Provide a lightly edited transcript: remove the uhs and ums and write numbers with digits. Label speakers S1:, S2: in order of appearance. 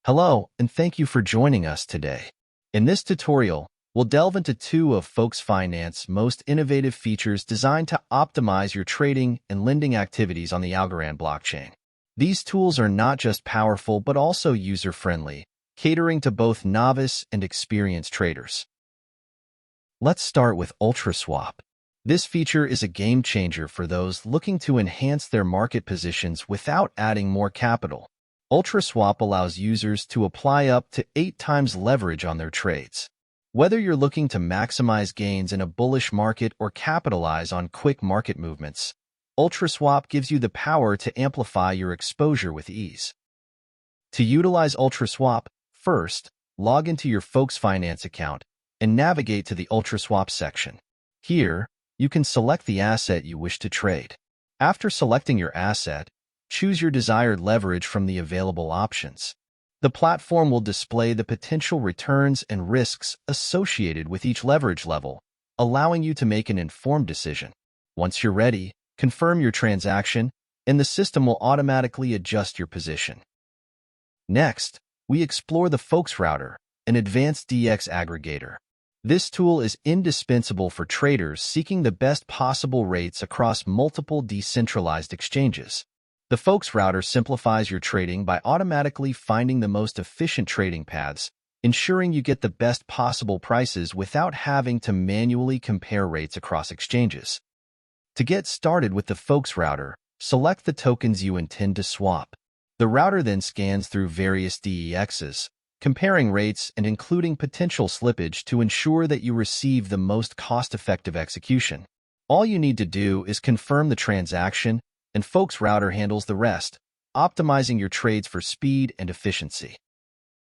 S1: Hello, and thank you for joining us today. In this tutorial, we'll delve into two of FolksFinance's most innovative features designed to optimize your trading and lending activities on the Algorand blockchain. These tools are not just powerful but also user-friendly, catering to both novice and experienced traders. Let's start with Ultraswap. This feature is a game-changer for those looking to enhance their market positions without adding more capital. Ultraswap allows users to apply up to 8 times leverage on their trades. Whether you're looking to maximize gains in a bullish market or capitalize on quick market movements, Ultraswap gives you the power to amplify your exposure with ease. To utilize Ultraswap, first, log into your FolksFinance account and navigate to the Ultraswap section. Here, you can select the asset you wish to trade. After selecting your asset, choose your desired leverage from the available options. The platform will display the potential returns and risks associated with each leverage level, allowing you to make an informed decision. Once you're ready, confirm your transaction, and the system will automatically adjust your position. Next, we explore the Folks Router, an advanced DX aggregator. This tool is indispensable for traders seeking the best possible rates across multiple decentralized exchanges. The Folks Router simplifies your trading by automatically finding the most efficient trading paths, ensuring you get the best possible prices without having to manually compare rates across exchanges. To get started with the Folks Router, select the tokens you intend to swap. The router then scans through various DEXs, comparing rates and including potential slippage to ensure that you receive the most cost-effective execution. All you need to do is confirm the transaction, and Folks Router handles the rest, optimizing your trades for speed and efficiency.